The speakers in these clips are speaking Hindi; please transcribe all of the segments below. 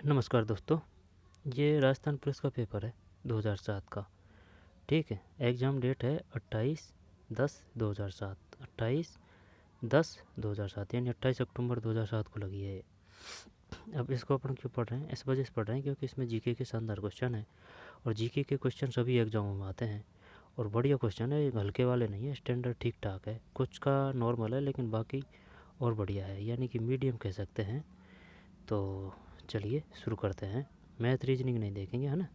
नमस्कार दोस्तों। ये राजस्थान पुलिस का पेपर है 2007 का। ठीक है। एग्ज़ाम डेट है 28/10/2007। 28/10/2007 यानी 28 अक्टूबर 2007 को लगी है। अब इसको अपन क्यों पढ़ रहे हैं? इस वजह से पढ़ रहे हैं क्योंकि इसमें जीके के शानदार क्वेश्चन है। और जीके के क्वेश्चन सभी एग्जामों में आते हैं और बढ़िया क्वेश्चन है। हल्के वाले नहीं है, स्टैंडर्ड ठीक ठाक है। कुछ का नॉर्मल है लेकिन बाकी और बढ़िया है, यानी कि मीडियम कह सकते हैं। तो चलिए शुरू करते हैं। मैथ रीजनिंग नहीं देखेंगे, है ना।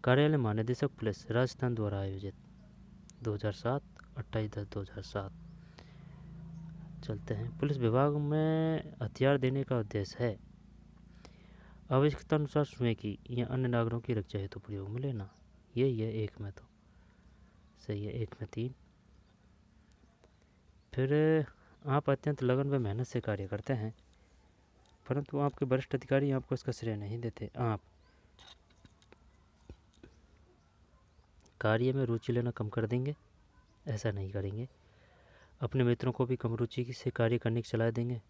कार्यालय महानिदेशक पुलिस राजस्थान द्वारा आयोजित 2007 28/10/2007। चलते हैं। पुलिस विभाग में हथियार देने का उद्देश्य है आवश्यकतानुसार स्वयं की या अन्य नागरिकों की रक्षा हेतु प्रयोग में लेना। यही है एक में, तो सही है। एक में 3। फिर आप अत्यंत लगन व मेहनत से कार्य करते हैं परंतु आपके वरिष्ठ अधिकारी आपको इसका श्रेय नहीं देते। आप कार्य में रुचि लेना कम कर देंगे, ऐसा नहीं करेंगे। अपने मित्रों को भी कम रुचि से कार्य करने की सलाह देंगे,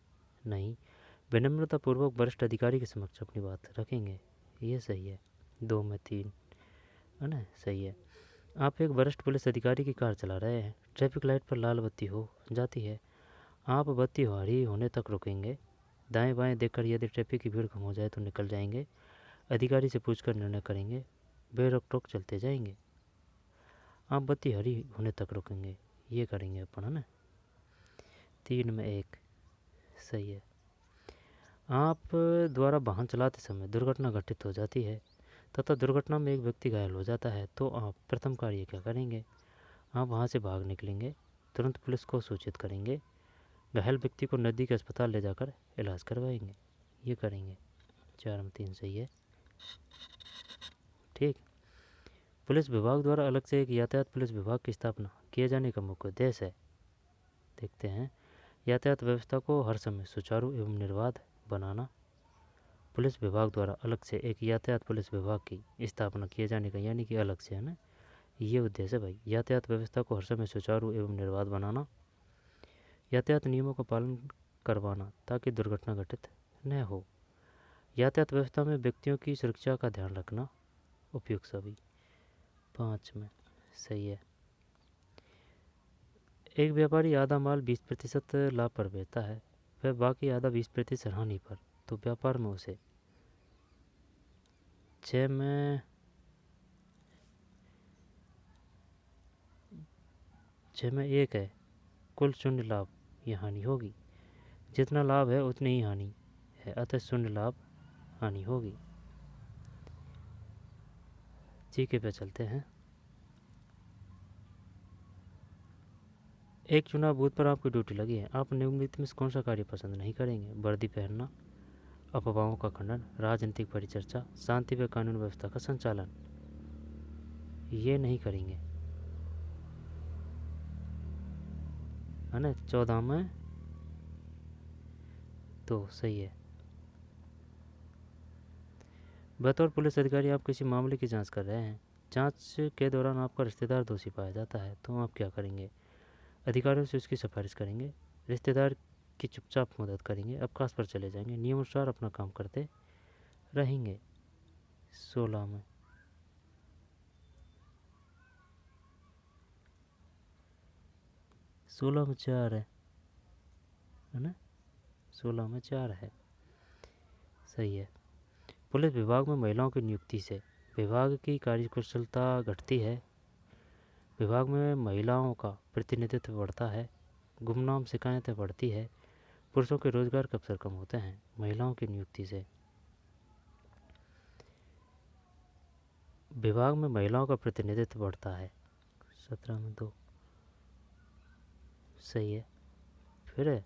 नहीं। विनम्रतापूर्वक वरिष्ठ अधिकारी के समक्ष अपनी बात रखेंगे, ये सही है। 2 में 3, है ना, सही है। आप एक वरिष्ठ पुलिस अधिकारी की कार चला रहे हैं। ट्रैफिक लाइट पर लाल बत्ती हो जाती है। आप बत्ती हरी होने तक रुकेंगे। दाएं बाएं देखकर यदि ट्रैफिक की भीड़ कम हो जाए तो निकल जाएंगे। अधिकारी से पूछकर निर्णय करेंगे। बेरोक टोक चलते जाएंगे। आप बत्ती हरी होने तक रुकेंगे, ये करेंगे अपन, है ना। 3 में 1, सही है। आप द्वारा वाहन चलाते समय दुर्घटना घटित हो जाती है तथा दुर्घटना में एक व्यक्ति घायल हो जाता है तो आप प्रथम कार्य क्या करेंगे? आप वहां से भाग निकलेंगे, तुरंत पुलिस को सूचित करेंगे, घायल व्यक्ति को नज़दीक अस्पताल ले जाकर इलाज करवाएंगे, ये करेंगे। 4 में 3, सही है। ठीक। पुलिस विभाग द्वारा अलग से एक यातायात पुलिस विभाग की स्थापना किए जाने का मुख्य उद्देश्य है। देखते हैं। यातायात व्यवस्था को हर समय सुचारू एवं निर्बाध बनाना। पुलिस विभाग द्वारा अलग से एक यातायात पुलिस विभाग की स्थापना किए जाने का, यानी कि अलग से, है ना, ये उद्देश्य है भाई। यातायात व्यवस्था को हर समय सुचारू एवं निर्बाध बनाना। यातायात नियमों का पालन करवाना ताकि दुर्घटना घटित न हो। यातायात व्यवस्था में व्यक्तियों की सुरक्षा का ध्यान रखना। उपयुक्त सभी। 5 में, सही है। एक व्यापारी आधा माल 20% लाभ पर बेचता है, वह बाकी आधा 20% हानि पर, तो व्यापार में उसे 6 में 1 है। कुल शून्य लाभ या हानि होगी। जितना लाभ है उतनी ही हानि है, अतः शून्य लाभ हानि होगी। जीके पे चलते हैं। एक चुनाव बूथ पर आपकी ड्यूटी लगी है। आप निम्नलिखित में से कौन सा कार्य पसंद नहीं करेंगे? वर्दी पहनना, अफवाहों का खंडन, राजनीतिक परिचर्चा, शांति व कानून व्यवस्था का संचालन, ये नहीं करेंगे, है ना। 14 में 2, सही है। बतौर पुलिस अधिकारी आप किसी मामले की जांच कर रहे हैं। जांच के दौरान आपका रिश्तेदार दोषी पाया जाता है तो आप क्या करेंगे? अधिकारियों से उसकी सिफारिश करेंगे, रिश्तेदार की चुपचाप मदद करेंगे, अवकाश पर चले जाएंगे, नियमानुसार अपना काम करते रहेंगे। 16 में 4 है ना। 16 में 4 है, सही है। पुलिस विभाग में महिलाओं की नियुक्ति से विभाग की कार्यकुशलता घटती है। विभाग में महिलाओं का प्रतिनिधित्व बढ़ता है। गुमनाम शिकायतें बढ़ती है। पुरुषों के रोजगार के अवसर कम होते हैं महिलाओं की नियुक्ति से। विभाग में महिलाओं का प्रतिनिधित्व बढ़ता है। 17 में 2, सही है। फिर है।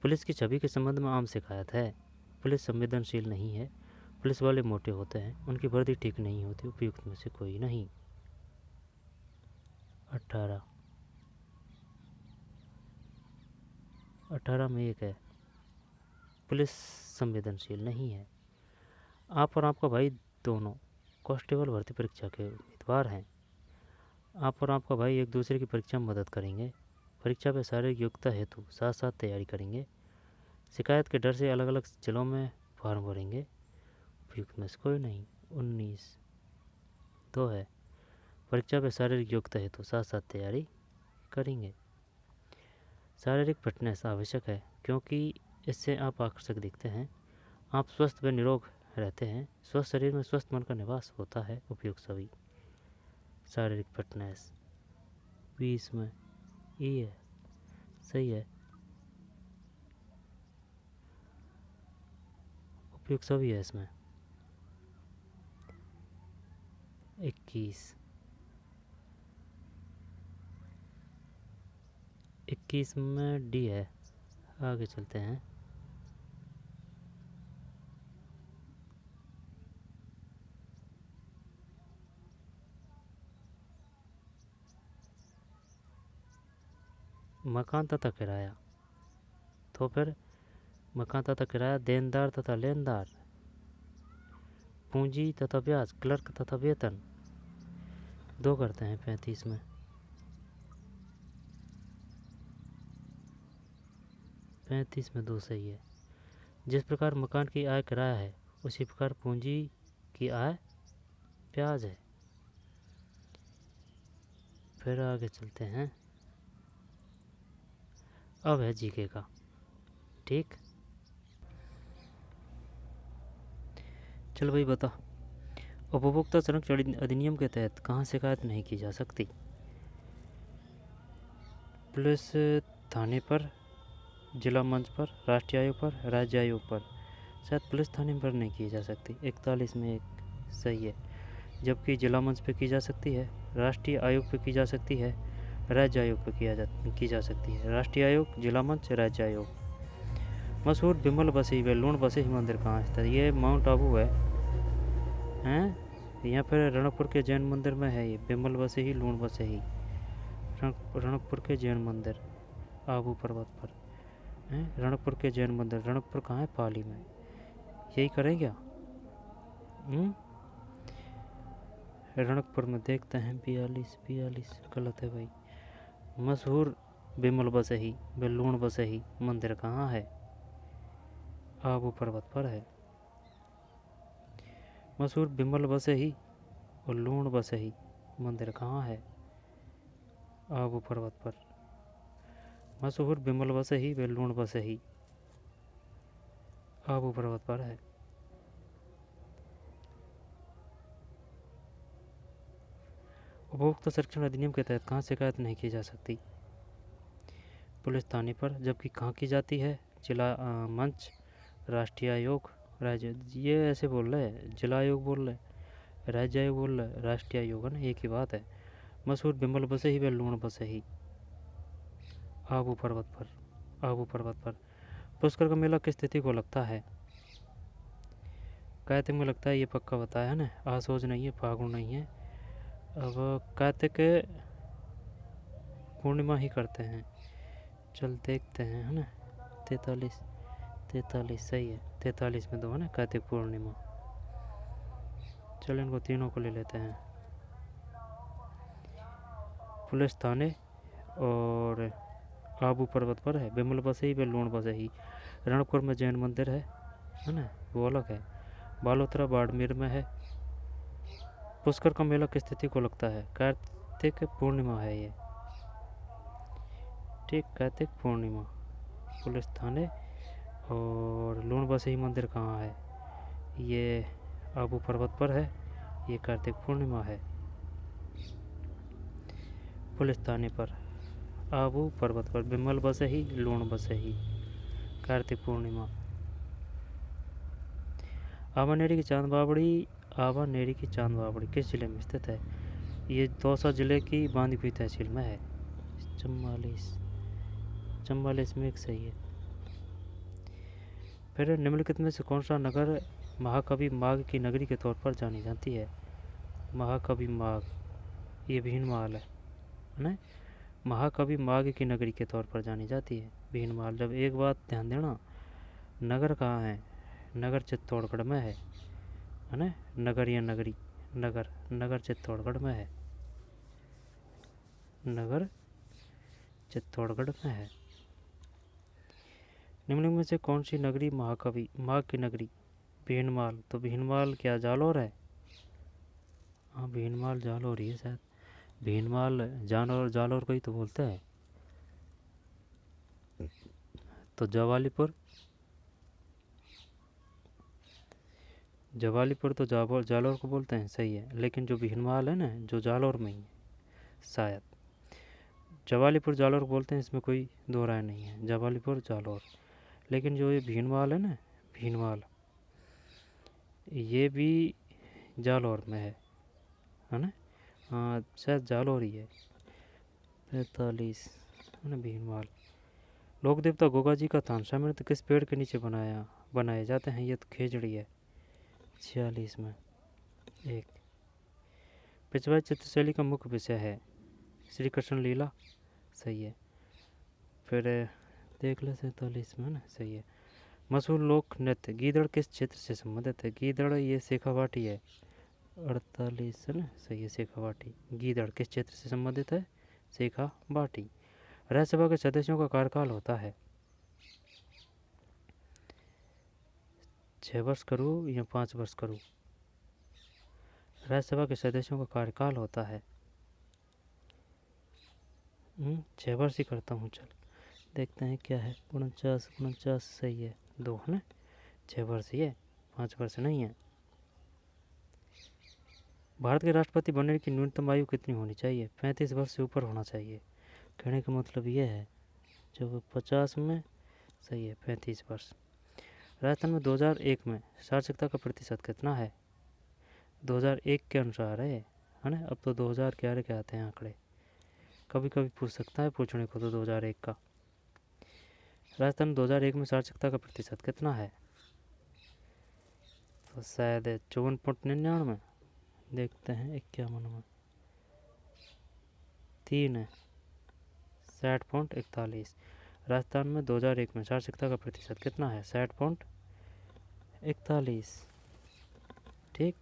पुलिस की छवि के संबंध में आम शिकायत है। पुलिस संवेदनशील नहीं है। पुलिस वाले मोटे होते हैं, उनकी वर्दी ठीक नहीं होती। उपयुक्त में से कोई नहीं। 18 में 1 है। पुलिस संवेदनशील नहीं है। आप और आपका भाई दोनों कांस्टेबल भर्ती परीक्षा के उम्मीदवार हैं। आप और आपका भाई एक दूसरे की परीक्षा में मदद करेंगे। परीक्षा में शारीरिक योग्यता हेतु साथ साथ तैयारी करेंगे। शिकायत के डर से अलग अलग जिलों में फॉर्म भरेंगे। उपयुक्त में से कोई नहीं। 19 तो है। परीक्षा पे शारीरिक योग्यता हेतु साथ साथ तैयारी करेंगे। शारीरिक फिटनेस आवश्यक है क्योंकि इससे आप आकर्षक दिखते हैं, आप स्वस्थ व निरोग रहते हैं। स्वस्थ शरीर में स्वस्थ मन का निवास होता है। उपयुक्त सभी। शारीरिक फिटनेस 20 में ई है, सही है। उपयुक्त सभी है इसमें। 21 में डी है। आगे चलते हैं। मकान तथा किराया, तो फिर मकान तथा किराया, देनदार तथा लेनदार, पूंजी तथा ब्याज, क्लर्क तथा वेतन। 2 करते हैं 35 में। 35 में 2 सही है। जिस प्रकार मकान की आय किराया है उसी प्रकार पूंजी की आय ब्याज है। फिर आगे चलते हैं। अब है जीके का। ठीक, चल भाई बता। उपभोक्ता संरक्षण अधिनियम के तहत कहाँ शिकायत नहीं की जा सकती? पुलिस थाने पर, जिला मंच पर, राष्ट्रीय आयोग पर, राज्य आयोग पर। शायद पुलिस थाने पर नहीं की जा सकती। 41 में 1 सही है। जबकि जिला मंच पे की जा सकती है, राष्ट्रीय आयोग पे की जा सकती है, राज्य आयोग पे की जा सकती है। राष्ट्रीय आयोग, जिला मंच, राज्य आयोग। मशहूर बिमल बसी व लूण बसी मंदिर कहाँ स्थित है? ये माउंट आबू है हैं? यहाँ पर रणकपुर के जैन मंदिर में है ये। बिमल बसी लूण बसी, रणकपुर के जैन मंदिर, आबू पर्वत पर हैं। रणकपुर के जैन मंदिर, रणकपुर कहाँ है? पाली में। यही करें क्या? रणकपुर में देखते हैं। 42 गलत है भाई। मशहूर बिमल बसही व लूण बसही मंदिर कहाँ है? आबू पर्वत पर है। मशहूर बिमल बसही और लूण बसही मंदिर कहाँ है? आबू पर्वत पर। मशहूर बिमल बसही व लूण बसही आबू पर्वत पर है। उपभोक्ता संरक्षण अधिनियम के तहत कहाँ शिकायत नहीं की जा सकती? पुलिस थाने पर। जबकि कहाँ की जाती है? जिला मंच, राष्ट्रीय आयोग, राज्य। ये ऐसे बोल रहे हैं, जिला आयोग बोल रहे, राज्य आयोग बोल रहे, राष्ट्रीय आयोग है ना, एक ही बात है। मशहूर बिमल बसही व लूण बसही आबू पर्वत पर, आबू पर्वत पर। पुष्कर का मेला किस तिथि को लगता है? कार्तिक में लगता है, ये पक्का बताया है ना। आसोज नहीं है, फागुन नहीं है। अब कार्तिक पूर्णिमा ही करते हैं। चल देखते हैं, है ना। 43 सही है। 43 में 2 है ना, कार्तिक पूर्णिमा। चल इनको तीनों को ले लेते हैं। पुलिस थाने और आबू पर्वत पर है। बिमल बसही व लूण बसही। रणकपुर में जैन मंदिर है ना, वो अलग है। बालोतरा बाड़मेर में है। पुष्कर का मेला किस तिथि को लगता है? कार्तिक पूर्णिमा है ये। ठीक, कार्तिक पूर्णिमा। पुलिस थाने और लूण बसही मंदिर कहाँ है? ये आबू पर्वत पर है। ये कार्तिक पूर्णिमा है। पुलिस थाने पर, आबू पर्वत पर। बिमल बसही, लूण बसही, कार्तिक पूर्णिमा। आवानेरी की चांद बावड़ी, आवानेरी की चांद बावड़ी किस जिले में स्थित है? ये दौसा जिले की बांदीकुई तहसील में है। 44 में 1 सही है। फिर निम्नलिखित में से कौन सा नगर महाकवि माघ की नगरी के तौर पर जानी जाती है? महाकवि माघ, ये भीनमाल है ना। महाकवि माघ की नगरी के तौर पर जानी जाती है भीनमाल। जब एक बात ध्यान देना, नगर कहाँ है? नगर चित्तौड़गढ़ में है ना। नगर या नगरी, नगर, नगर चित्तौड़गढ़ में है। नगर चित्तौड़गढ़ में है। निम्न में से कौन सी नगरी महाकवि माघ की नगरी भीनमाल, तो भीनमाल क्या जालौर है? हाँ भीनमाल जालौर ही है शायद। भीनमाल जानवर जालौर को ही तो बोलते हैं। तो जवालीपुर, जवालीपुर तो जालौर को बोलते हैं, सही है। लेकिन जो भीनमाल है ना, जो जालौर में ही है शायद। जवालीपुर जालौर को बोलते हैं, इसमें कोई दो राय नहीं है, जवालीपुर जालौर। लेकिन जो ये भीनमाल है ना, भीनमाल, ये भी जालौर में है ना? हाँ शायद जालौर ही है। 45 है ना भीनमाल। लोक देवता गोगा जी का तानसा नृत्य किस पेड़ के नीचे बनाए जाते हैं? ये तो खेजड़ी है। 46 में एक। पिछवाई चित्रशैली का मुख्य विषय है श्री कृष्ण लीला, सही है। फिर देख ले 47 में ना, सही है। मशहूर लोक नृत्य गीदड़ किस क्षेत्र से संबंधित है? गीदड़ ये शेखावाटी है। 48 है ना, सही है शेखावाटी। गीदड़ किस क्षेत्र से संबंधित है? शेखावाटी। राज्यसभा के सदस्यों का कार्यकाल होता है 6 वर्ष करूँ या 5 वर्ष करूँ? राज्यसभा के सदस्यों का कार्यकाल होता है 6 वर्ष ही करता हूँ। चल देखते हैं क्या है। 49 सही है, 2 है ना। 6 वर्ष ही है, 5 वर्ष नहीं है। भारत के राष्ट्रपति बनने की न्यूनतम आयु कितनी होनी चाहिए? 35 वर्ष से ऊपर होना चाहिए। कहने का मतलब ये है, जो 50 में सही है 35 वर्ष। राजस्थान में 2001 में साक्षरता का प्रतिशत कितना है? 2001 के अनुसार है ना। अब तो 2011 के आते हैं आंकड़े, कभी कभी पूछ सकता है पूछने को तो 2001 का। राजस्थान 2001 में साक्षरता का प्रतिशत कितना है? तो शायद 54.99। देखते हैं 51 में 3 है, 60.41। राजस्थान में 2001 में साक्षरता का प्रतिशत कितना है? 60.41। ठीक,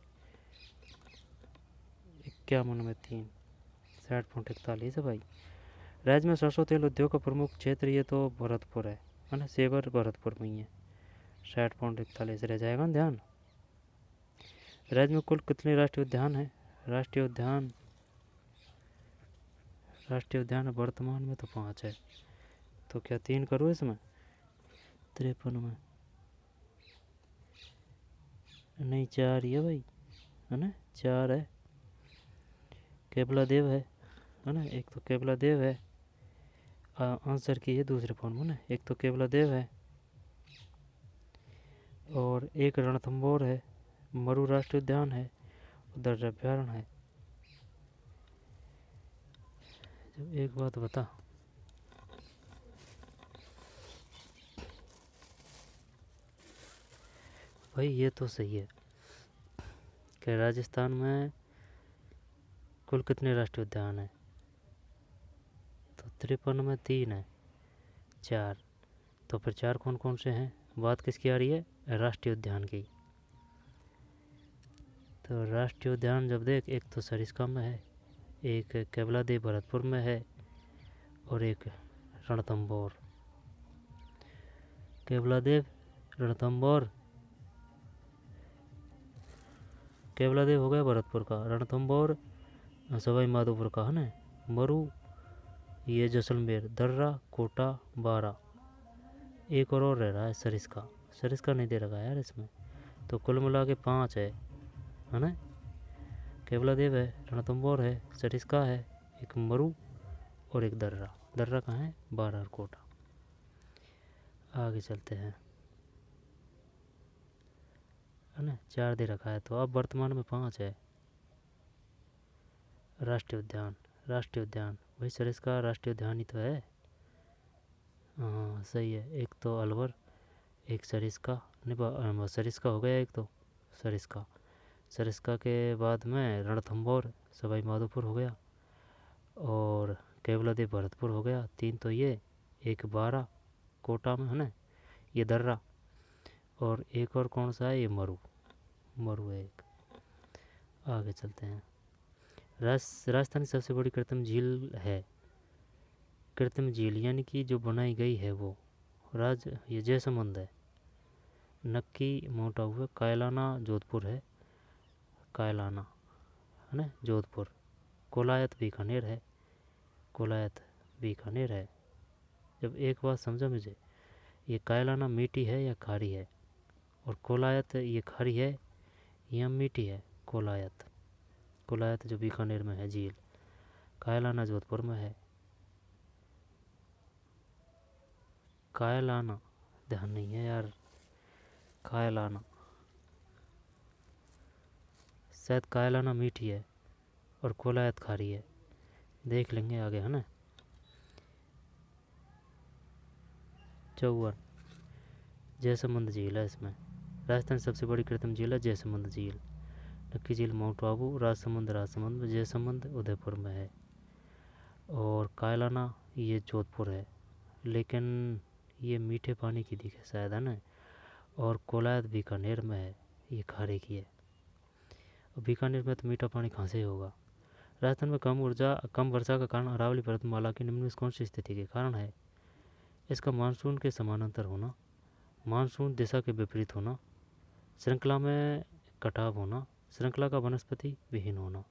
51 में 3, 60.41 है भाई। राज्य में सरसों तेल उद्योग का प्रमुख क्षेत्र ये तो भरतपुर है ना, सेवर भरतपुर में ही है। 60.41 रह जाएगा ना ध्यान। राज्य में कुल कितने राष्ट्रीय उद्यान है? राष्ट्रीय उद्यान वर्तमान में तो 5 है, तो क्या 3 करूँ इसमें? 53 में नहीं, 4 ही है भाई, है ना, 4 है। केवला देव है ना, एक तो केवला देव है। आंसर की है दूसरे फॉर्म में ना, एक तो केवला देव है और एक रणथंभौर है, मरु राष्ट्रीय उद्यान है, दर्रा अभ्यारण्य है। एक बात बता, भाई ये तो सही है कि राजस्थान में कुल कितने राष्ट्रीय उद्यान है? तो 53 में 3 है, 4। तो फिर 4 कौन कौन से हैं? बात किसकी आ रही है? राष्ट्रीय उद्यान की। तो राष्ट्रीय उद्यान जब देख, एक तो सरिस्का में है, एक केवलादेव भरतपुर में है और एक रणथंभौर। केवलादेव, रणथंभौर, केवलादेव हो गया भरतपुर का, रणथंभौर सवाई माधोपुर का है ना, मरु ये जैसलमेर, दर्रा कोटा बारा, एक और रह रहा है सरिस्का। सरिस्का नहीं दे रखा है यार इसमें। तो कुल मिला के 5 है ना। केवलादेव है, रणथंभौर है, सरिस्का है, एक मरु और एक दर्रा। दर्रा कहाँ है? बारा और कोटा। आगे चलते हैं, है ना। 4 दे रखा है, तो अब वर्तमान में 5 है। राष्ट्रीय उद्यान, राष्ट्रीय उद्यान वही सरिस्का राष्ट्रीय उद्यान ही तो है। हाँ सही है, एक तो अलवर, एक सरिस्का, नहीं सरिस्का हो गया एक तो, सरिस्का। सरिस्का के बाद में रणथंभौर सवाई माधोपुर हो गया और केवलादेव भरतपुर हो गया। 3 तो ये, एक बारा कोटा में है ना, ये दर्रा, और एक और कौन सा है? ये मरु, मरु है एक। आगे चलते हैं। राजस्थान की सबसे बड़ी कृत्रिम झील है, कृत्रिम झील यानी कि जो बनाई गई है वो ये जयसमंद है। नक्की माउंट आबू है, कायलाना जोधपुर है, कायलाना है ना जोधपुर। कोलायत बीकानेर है, कोलायत बीकानेर है। जब एक बात समझो मुझे, ये कायलाना मीठी है या खारी है, और कोलायत ये खारी है या मीठी है। कोलायत, कोलायत जो बीकानेर में है झील, कायलाना जोधपुर में है। कायलाना ध्यान नहीं है यार, कायलाना शायद कायलाना मीठी है और कोलायत खारी है, देख लेंगे आगे है ना। 54 जयसमंद झील है इसमें। राजस्थान सबसे बड़ी कृत्रिम झील है जयसमंद झील। नक्की झील माउंट आबू, राजसमंद में, जयसमंद उदयपुर में है। और कायलाना ये जोधपुर है, लेकिन ये मीठे पानी की दिखे शायद है ना। और कोलायत बीकानेर में है, ये खारे की है। और बीकानेर में तो मीठा पानी कहाँ से होगा। राजस्थान में कम वर्षा का कारण अरावली पर्वतमाला की निम्न में कौन सी स्थिति के कारण है। इसका मानसून के समानांतर होना, मानसून दिशा के विपरीत होना, श्रृंखला में कटाव होना, श्रृंखला का वनस्पति विहीन होना।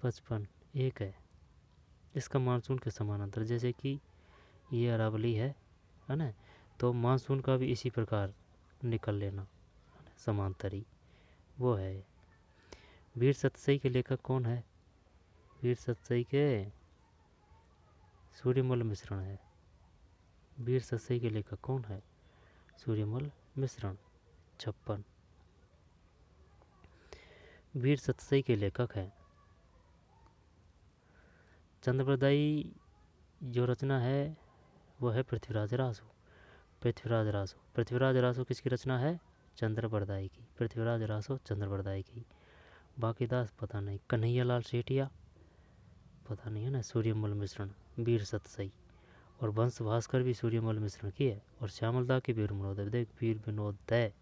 55 एक है इसका मानसून के समानांतर, जैसे कि ये अरावली है ना, तो मानसून का भी इसी प्रकार निकल लेना समांतरी, वो है। वीर सतसई के लेखक कौन है। वीर सतसई के सूर्यमल मिश्रण है। वीर सतसई के लेखक कौन है, सूर्यमल मिश्रण। 56 वीर सतसई के लेखक हैं। चंद्रप्रदायी जो रचना है वो है पृथ्वीराज रासो। पृथ्वीराज रासो, पृथ्वीराज रासो किसकी रचना है, चंद्रप्रदायी की। पृथ्वीराज रासो चंद्रप्रदायी की। बाकीदास पता नहीं। कन्हैयालाल सेठिया पता नहीं है ना। सूर्यमल मिश्रण वीर सतसई। और वंश भास्कर भी सूर्यमल मिश्रण की है। और श्यामलदा की वीर विनोद, देख वीर विनोद दय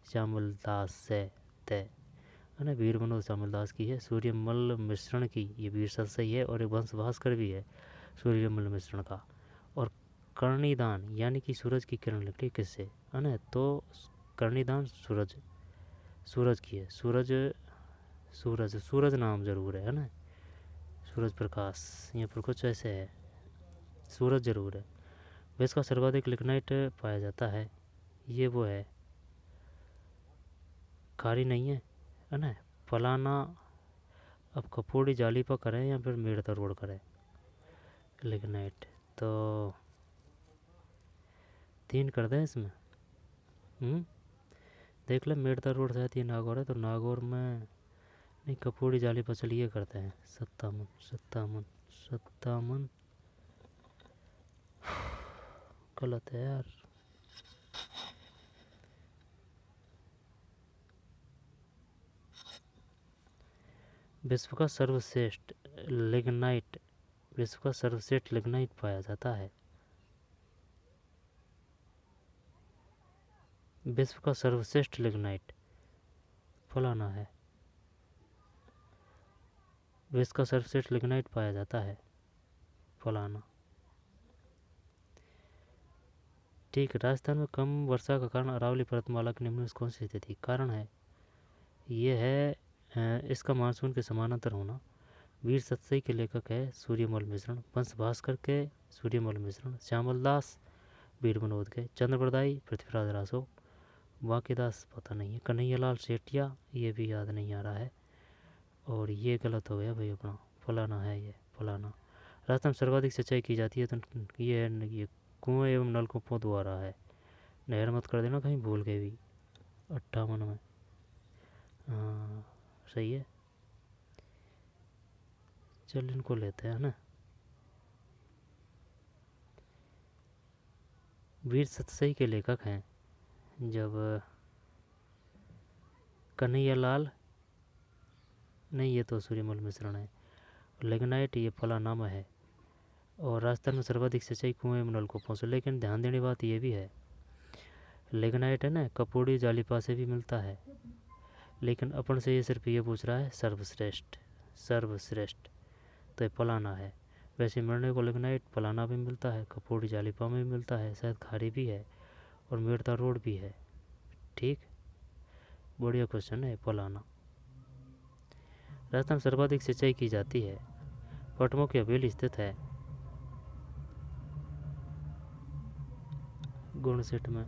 श्यामलदास से तय है ना, वीर विनोद श्यामलदास की है। सूर्यमल मिश्रण की ये वीर सतसई है। और एक वंश भास्कर भी है सूर्यमल मिश्रण का। और कर्णिदान यानी कि सूरज की किरण निकली किससे है ना, तो कर्णिदान सूरज, सूरज की है। सूरज सूरज सूरज नाम जरूर है ना, सूरज प्रकाश यहाँ पर कुछ ऐसे है, सूरज जरूर है। विश्व का सर्वाधिक लिग्नाइट पाया जाता है, ये वो है, खारी नहीं है ना। फलाना अब कपूरी जाली पर करें या फिर मेड़ता रोड करें लिग्नाइट, तो 3 कर दें इसमें। देख ले, मेड़ता रोड शायद ये नागौर है, तो नागौर में नहीं, कपूरी जाली पर चलिए करते हैं। 57 गलत है यार। विश्व का सर्वश्रेष्ठ लिग्नाइट, विश्व का सर्वश्रेष्ठ लिग्नाइट पाया जाता है। विश्व का सर्वश्रेष्ठ लिग्नाइट फलाना है। विश्व का सर्वश्रेष्ठ लिग्नाइट पाया जाता है फलाना। ठीक है। राजस्थान में कम वर्षा का कारण अरावली पर्वतमाला की निम्न में कौन सी स्थिति कारण है, ये है इसका मानसून के समानांतर होना। वीर सतसई के लेखक है सूर्यमल मिश्रण। वंश भास्कर के सूर्यमल मिश्रण। श्यामलदास वीर विनोद के। चंद्रप्रदायी पृथ्वीराज रासो। बाकीदास पता नहीं है। कन्हैयालाल सेठिया ये भी याद नहीं आ रहा है। और ये गलत हो गया भाई अपना, फलाना है ये फलाना। राजस्थान में सर्वाधिक सिंचाई की जाती है, तो ये कुएँ एवं नलकूपों द्वारा है। नहर मत कर देना कहीं भूल के भी। 58 में हाँ सही है। चल इनको लेते हैं ना। वीर सतसई के लेखक हैं जब कन्हैयालाल, नहीं ये तो सूर्यमल मिश्रण है। लिग्नाइट ये फलाना में है। और राजस्थान में सर्वाधिक सिंचाई कुएं एवं नलकूपों से। लेकिन ध्यान देने बात ये भी है, लिग्नाइट है ना कपूरी जालीपा से भी मिलता है, लेकिन अपन से ये सिर्फ ये पूछ रहा है सर्वश्रेष्ठ, सर्वश्रेष्ठ तो ये फलाना है। वैसे मिलने को लिग्नाइट फलाना भी मिलता है, कपूरी जालीपा में भी मिलता है, शायद खारी भी है। और मेड़ता रोड भी है। ठीक, बढ़िया क्वेश्चन है। फलाना। राजस्थान में सर्वाधिक सिंचाई की जाती है। पटमों की हवेली स्थित है। गुणसेठ में।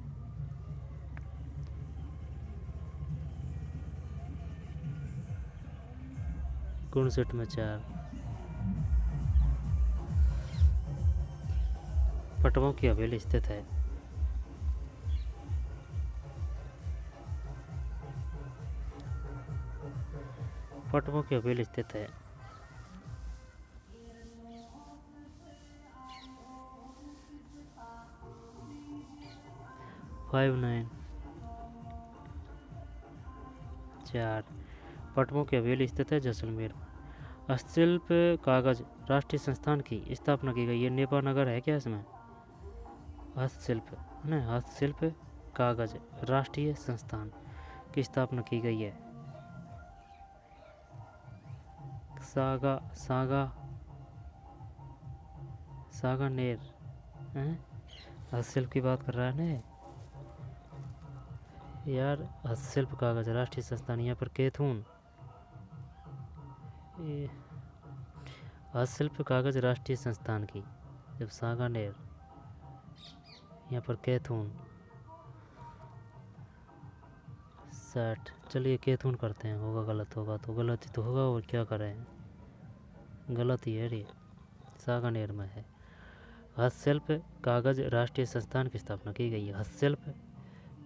गुणसेठ में 4। पटमों की हवेली स्थित है। पटमों की हवेली स्थित है। 59। 4। पटमों की हवेली स्थित है जैसलमेर में। हस्तशिल्प कागज राष्ट्रीय संस्थान की स्थापना की गई। ये नेपा नगर है क्या इसमें? हस्तशिल्प है ना, हस्तशिल्प कागज राष्ट्रीय संस्थान की स्थापना की गई है। सागा सागा सागानेर हैं? हस्तशिल्प की बात कर रहा है ना यार। हस्तशिल्प कागज राष्ट्रीय संस्थान, यहाँ पर कैथून। हस्तशिल्प कागज राष्ट्रीय संस्थान की, जब सागानेर, यहाँ पर कैथून। 60। चलिए कैथून करते हैं, होगा गलत होगा तो गलत ही तो होगा, और क्या करें, गलत ही है ये। सागानेर में है। हस्तशिल्प कागज राष्ट्रीय संस्थान की स्थापना की गई है। हस्तशिल्प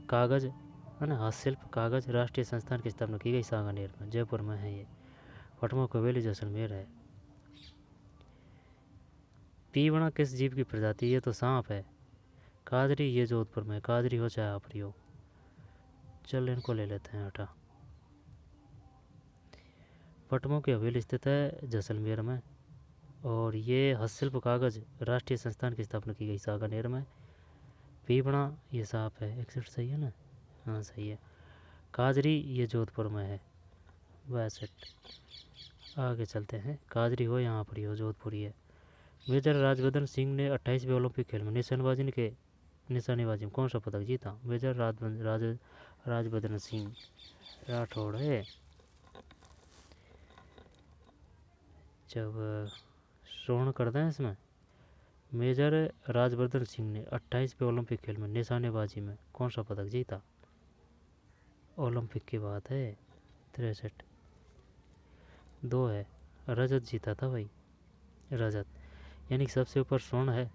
कागज है ना, हस्तशिल्प कागज राष्ट्रीय संस्थान की स्थापना की गई सागानेर में, जयपुर में है ये। पटमों की हवेली जैसलमेर है। पीवड़ा किस जीव की प्रजाति? ये तो सांप है। काजरी ये जोधपुर में, काजरी हो चाहे आपरी हो। चल इनको ले लेते हैं हटा। पटमों की हवेली स्थित है जैसलमेर में, और ये हस्तशिल्प कागज राष्ट्रीय संस्थान की स्थापना की गई सागानेर में। पीवड़ा ये सांप है। 61 सही है ना? हाँ सही है। काजरी ये जोधपुर में है। 62। आगे चलते हैं। काजरी हो यहाँ पर ही हो, जोधपुर ही है। मेजर राजवर्धन सिंह ने 28वें ओलंपिक खेल में निशानेबाजी में कौन सा पदक जीता? मेजर राजवर्धन सिंह राठौड़ है। जब श्रवण कर दें इसमें, मेजर राजवर्धन सिंह ने 28वें ओलंपिक खेल में निशानेबाजी में कौन सा पदक जीता? ओलंपिक की बात है। 63। 2 है। रजत जीता था भाई, रजत, यानी कि सबसे ऊपर स्वर्ण है,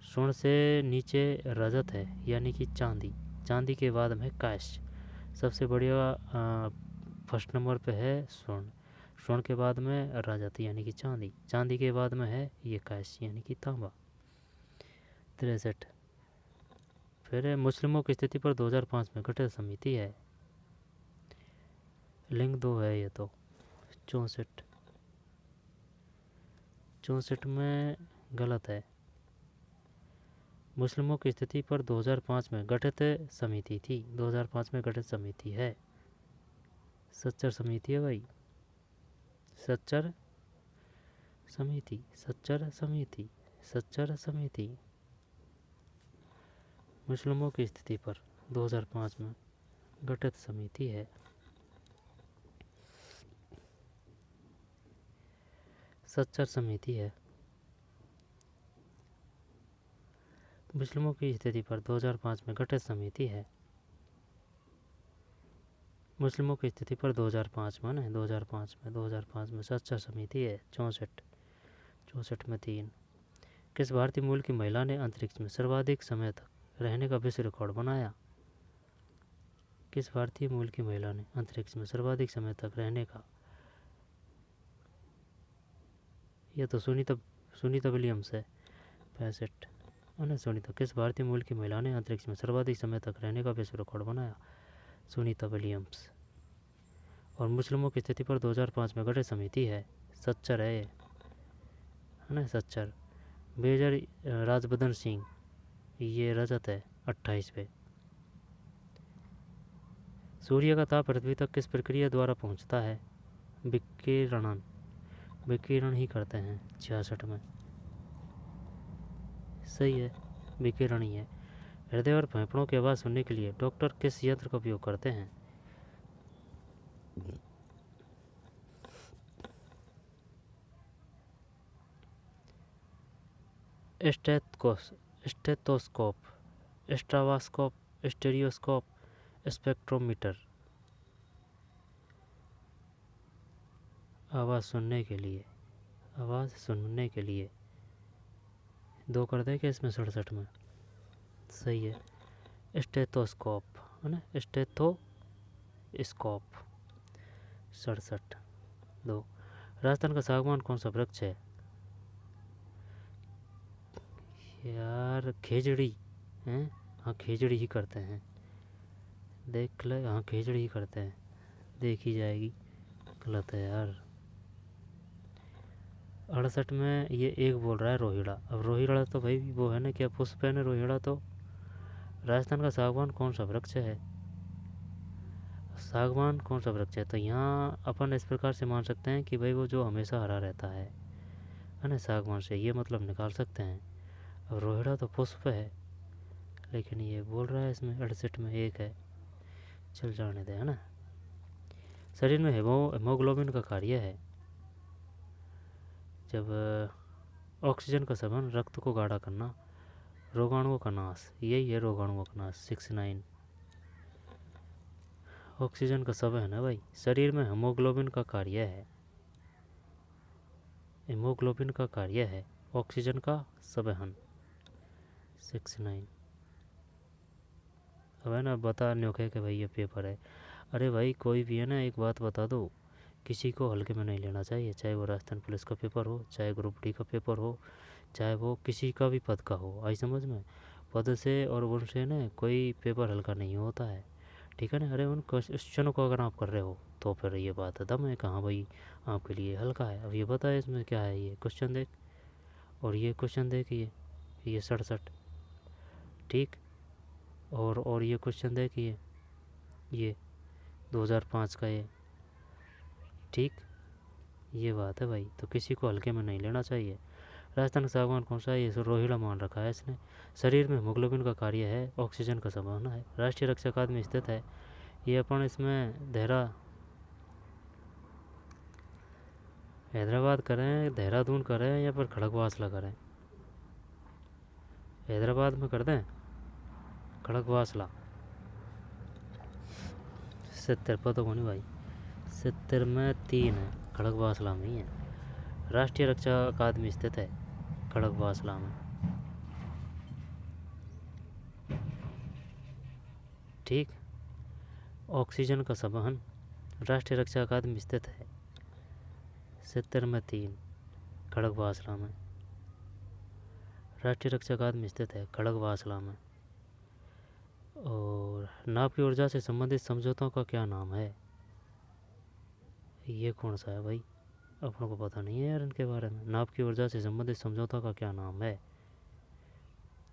स्वर्ण से नीचे रजत है, यानी कि चांदी, चांदी के बाद में कांस्य। सबसे बढ़िया फर्स्ट नंबर पे है स्वर्ण, स्वर्ण के बाद में रजत यानी कि चांदी, चांदी के बाद में है ये कांस्य यानी कि तांबा। 63। फिर मुस्लिमों की स्थिति पर 2005 में गठित समिति है। लिंग 2 है ये तो। 64। 64 में गलत है। मुस्लिमों की स्थिति पर 2005 में गठित समिति थी, 2005 में गठित समिति है। सच्चर समिति है भाई, सच्चर समिति, सच्चर समिति, सच्चर समिति। मुस्लिमों की स्थिति पर 2005 में गठित समिति है। सच्चर समिति है। मुस्लिमों की स्थिति पर 2005 में गठित समिति है। मुस्लिमों की स्थिति पर 2005 में ना, 2005 में सच्चर समिति है। 64 में 3। किस भारतीय मूल की महिला ने अंतरिक्ष में सर्वाधिक समय तक रहने का विश्व रिकॉर्ड बनाया? किस भारतीय मूल की महिला ने अंतरिक्ष में सर्वाधिक समय तक रहने का? यह तो सुनीता विलियम्स है। 65। सुनीता। किस भारतीय मूल की महिला ने अंतरिक्ष में सर्वाधिक समय तक रहने का विश्व रिकॉर्ड बनाया? सुनीता विलियम्स। और मुस्लिमों की स्थिति पर 2005 में गठित समिति है। सच्चर है ना, सच्चर। मेजर राजवर्धन सिंह ये रजत है। 28वें। सूर्य का ताप पृथ्वी तक किस प्रक्रिया द्वारा पहुंचता है? विकिरणन, विकिरण ही करते हैं। 66 में सही है, विकिरण ही है। हृदय और फेफड़ों की आवाज़ सुनने के लिए डॉक्टर किस यंत्र का उपयोग करते हैं? Stethoscope, stroboscope, stereoscope, spectrometer. आवाज़ सुनने के लिए, आवाज़ सुनने के लिए 2 कर दें क्या इसमें 67 में? सही है, स्टेथोस्कोप है ना, स्टेथोस्कोप 67 2। राजस्थान का सागवान कौन सा वृक्ष है? यार खेजड़ी हैं, हाँ खेजड़ी ही करते हैं, देख ले, हाँ खेजड़ी ही करते हैं, देखी जाएगी। गलत है यार। 68 में ये एक बोल रहा है रोहिड़ा। अब रोहिड़ा तो भाई वो है ना, क्या पुष्प है ना रोहिड़ा। तो राजस्थान का सागवान कौन सा वृक्ष है? सागवान कौन सा वृक्ष है? तो यहाँ अपन इस प्रकार से मान सकते हैं कि भाई वो जो हमेशा हरा रहता है ना, सागवान से ये मतलब निकाल सकते हैं। अब रोहिड़ा तो पुष्प है, लेकिन ये बोल रहा है इसमें 68 में एक है, चल जाने दे, है ना। शरीर में हेमोग्लोबिन का कार्य है जब ऑक्सीजन का सेवन रक्त को गाढ़ा करना, रोगाणुओं का नाश, यही है रोगाणुओं का नाश 69। ऑक्सीजन का सब है ना भाई। शरीर में हेमोग्लोबिन का कार्य है, हेमोग्लोबिन का कार्य है ऑक्सीजन का सबहन 69। अब है ना, बता न्योखे कि भाई ये पेपर है। अरे भाई कोई भी है ना, एक बात बता दो, किसी को हल्के में नहीं लेना चाहिए, चाहे वो राजस्थान पुलिस का पेपर हो, चाहे ग्रुप डी का पेपर हो, चाहे वो किसी का भी पद का हो। आई समझ में? पद से और उनसे ना कोई पेपर हल्का नहीं होता है, ठीक है ना। अरे उन क्वेश्चनों को अगर आप कर रहे हो तो फिर ये बात है दम है, कहाँ भाई आपके लिए हल्का है। अब ये बता इसमें क्या है, ये क्वेश्चन देख, और ये क्वेश्चन देख, ये 67, ठीक। और ये क्वेश्चन देख, ये 2005 का, ये ठीक। ये बात है भाई, तो किसी को हल्के में नहीं लेना चाहिए। राजस्थान का सागवान कौन सा है? ये रोहिड़ा मान रखा है इसने। शरीर में हीमोग्लोबिन का कार्य है, ऑक्सीजन का संभावना है, राष्ट्रीय रक्षा अकादमी स्थित है। ये अपन इसमें हैदराबाद करें, देहरादून करें, या फिर खड़गवासला करें? हैदराबाद में कर दें, खड़गवासला 70 पर तो नहीं भाई, 70 में 3 है, खड़गवासला में ही है। राष्ट्रीय रक्षा अकादमी स्थित है खड़गवासला में, ठीक। ऑक्सीजन का संवहन राष्ट्रीय रक्षा अकादमी स्थित है 70 में 3 खड़गवासला में, राष्ट्रीय रक्षा अकादमी स्थित है खड़गवासला में। और नाभ की ऊर्जा से संबंधित समझौतों का क्या नाम है? ये कौन सा है भाई, अपनों को पता नहीं है यार इनके बारे में। नाभ की ऊर्जा से संबंधित समझौतों का क्या नाम है?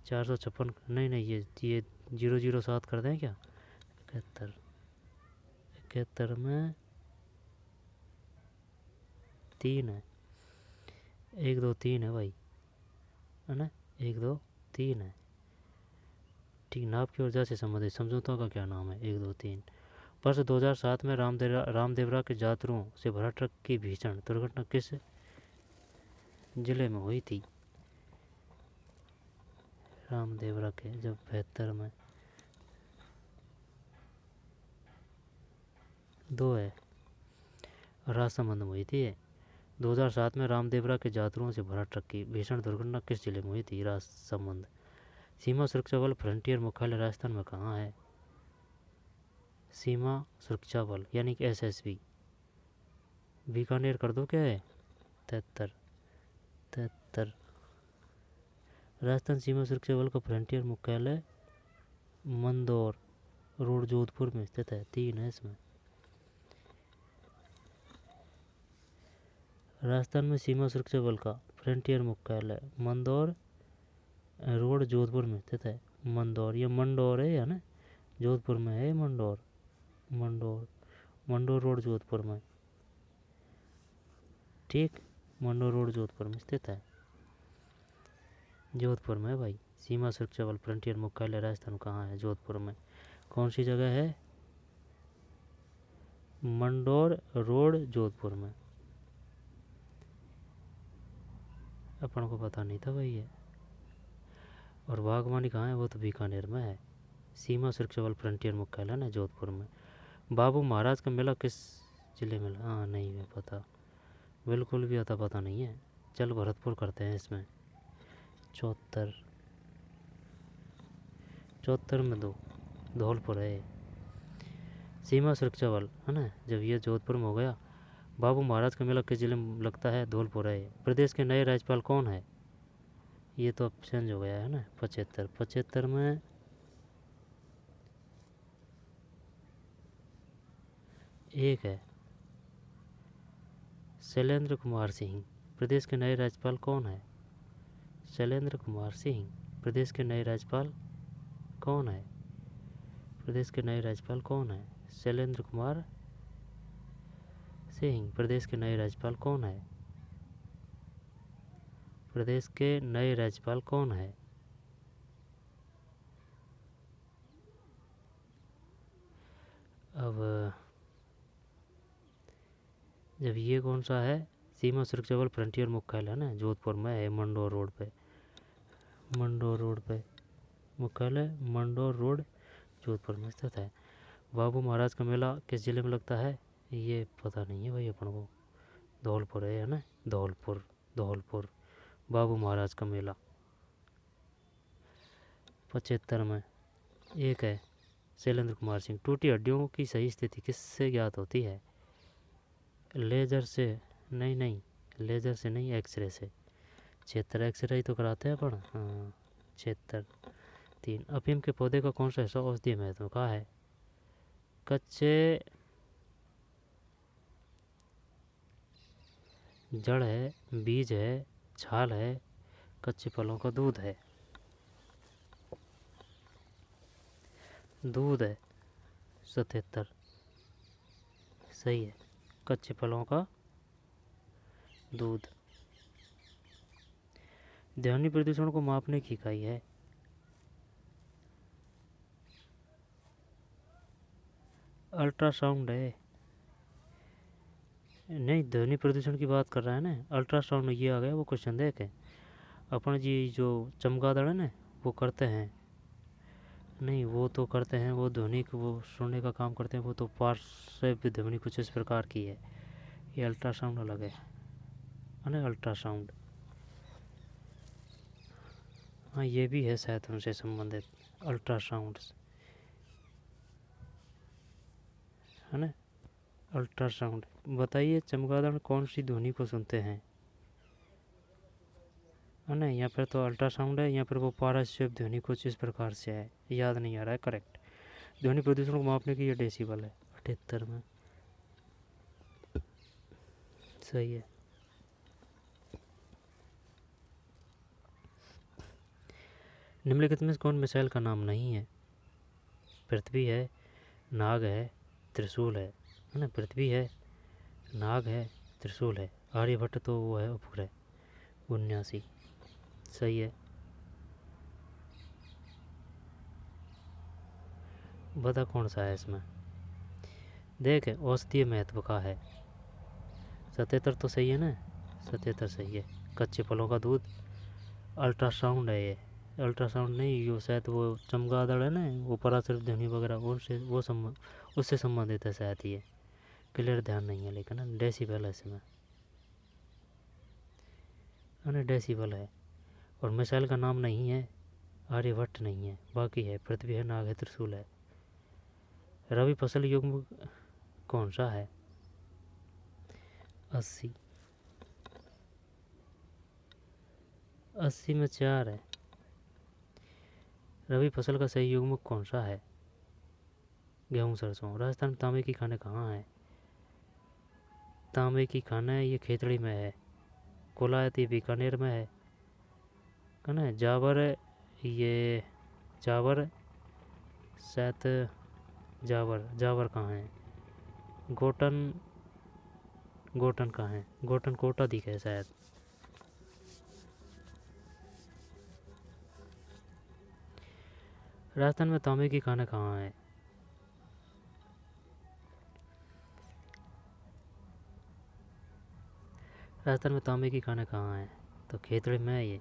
456, नहीं ये 007 कर दें क्या? 71 में 3 है, 1 2 3 है भाई, है ना, 1 2 3 है, ठीक। नाभ की ऊर्जा से संबंधित समझौतों का क्या नाम है? 1 2 3। वर्ष 2007 में रामदेवरा के यात्रियों से भरा ट्रक की भीषण दुर्घटना किस जिले में हुई थी? रामदेवरा के जब 72 में 2 है, राजसमंद में हुई थी। 2007 में रामदेवरा के यात्रियों से भरा ट्रक की भीषण दुर्घटना किस जिले में हुई थी? राजसमंद। सीमा सुरक्षा बल फ्रंटियर मुख्यालय राजस्थान में कहाँ है? सीमा सुरक्षा बल यानी कि SSB बीकानेर कर दो, क्या है? 73 राजस्थान सीमा सुरक्षा बल का फ्रंटियर मुख्यालय मंदौर रोड जोधपुर में स्थित है, 3 है इसमें। राजस्थान में सीमा सुरक्षा बल का फ्रंटियर मुख्यालय मंदौर रोड जोधपुर में स्थित है। मंदौर, ये मंडौर है या ना, जोधपुर में है मंडौर, मंडौर रोड जोधपुर में, ठीक। मंडौर रोड जोधपुर में स्थित है, जोधपुर में है भाई सीमा सुरक्षा बल फ्रंटियर मुख्यालय राजस्थान कहाँ है? जोधपुर में। कौन सी जगह है? मंडोर रोड, जोधपुर में। अपन को पता नहीं था भाई ये। और बागवानी कहाँ है? वो तो बीकानेर में है। सीमा सुरक्षा बल फ्रंटियर मुख्यालय ना जोधपुर में। बाबू महाराज का मेला किस जिले में? हाँ नहीं है पता, बिल्कुल भी आता पता नहीं है। चल भरतपुर करते हैं इसमें। 74 में दो, धौलपुर है। सीमा सुरक्षा बल है ना, जब ये जोधपुर में हो गया। बाबू महाराज का मेला किस जिले में लगता है? धौलपुर है। प्रदेश के नए राज्यपाल कौन है? ये तो अब चेंज हो गया है ना। 75 में एक है शैलेंद्र कुमार सिंह। प्रदेश के नए राज्यपाल कौन है? शैलेंद्र कुमार सिंह। प्रदेश के नए राज्यपाल कौन है? प्रदेश के नए राज्यपाल कौन है? शैलेंद्र कुमार सिंह। प्रदेश के नए राज्यपाल कौन है? प्रदेश के नए राज्यपाल कौन है? अब जब ये कौन सा है? सीमा सुरक्षा बल फ्रंटियर मुख्यालय ना जोधपुर में है, मंडोर रोड पे। मंडोर रोड पे मुख्यालय, मंडोर रोड, जोधपुर में स्थित है। बाबू महाराज का मेला किस जिले में लगता है? ये पता नहीं है भाई अपन को। धौलपुर है ना, धौलपुर बाबू महाराज का मेला। 75 में एक है शैलेंद्र कुमार सिंह। टूटी हड्डियों की सही स्थिति किससे ज्ञात होती है? लेजर से? नहीं, लेजर से नहीं, एक्सरे से। 76 एक्सरे ही तो कराते हैं अपन। हाँ 76। 3 अफीम के पौधे का कौन सा हिस्सा औषधीय महत्व का है? कच्चे जड़ है, बीज है, छाल है, कच्चे फलों का दूध है। दूध है। 77 सही है, कच्चे फलों का दूध। ध्वनि प्रदूषण को मापने की इकाई है? अल्ट्रासाउंड है। नहीं, ध्वनि प्रदूषण की बात कर रहा है ना, अल्ट्रासाउंड ये आ गया, वो क्वेश्चन देख है। अपन जी जो चमगादड़ है ना, वो करते हैं नहीं, वो तो करते हैं, वो ध्वनि को वो सुनने का काम करते हैं, वो तो पार्श्व ध्वनि कुछ इस प्रकार की है। ये अल्ट्रासाउंड अलग है ना, अल्ट्रासाउंड। हाँ ये भी है शायद उनसे संबंधित, अल्ट्रासाउंड है ना, अल्ट्रासाउंड। बताइए चमगादड़ कौन सी ध्वनि को सुनते हैं? है ना, यहाँ पर तो अल्ट्रासाउंड है, यहाँ पर वो पार्श्व ध्वनि कुछ इस प्रकार से है, याद नहीं आ रहा है करेक्ट। ध्वनि प्रदूषण को मापने की ये डेसिबल है। 78 में सही है। निम्नलिखित में कौन मिसाइल का नाम नहीं है? पृथ्वी है, नाग है, त्रिशूल है ना। पृथ्वी है, नाग है, त्रिशूल है। आर्यभट्ट तो वो है उपग्रह 79 सही है। बता कौन सा है इसमें? देख औषधीय महत्व का है। 77 तो सही है ना, 77 सही है। कच्चे फलों का दूध, अल्ट्रासाउंड है ये। अल्ट्रासाउंड नहीं, यो शायद वो चमगादड़ है ना, वो पराशर ध्वनि वगैरह उनसे वो उससे संबंधित है शायद ये। क्लियर ध्यान नहीं है लेकिन ना, डेसिबल है इसमें है ना, डेसिबल है। और मिसाइल का नाम नहीं है, आर्यभट्ट नहीं है, बाकी है पृथ्वी है, नाग है, त्रिशूल है। रवि फसल युग्म कौन सा है? 80 में 4 है। रवि फसल का सही युग्म कौन सा है? गेहूँ सरसों। राजस्थान में तांबे की खाने कहाँ है? तांबे की खाना है ये खेतड़ी में है। कोलायती बीकानेर में है ना। जावर ये जावर शायद, जावर कहाँ है? गोटन कहाँ है? गोटन कोटा दिखे शायद। राजस्थान में तांबे की खान कहाँ है? राजस्थान में तांबे की खान कहाँ है? तो खेतड़ी में है ये।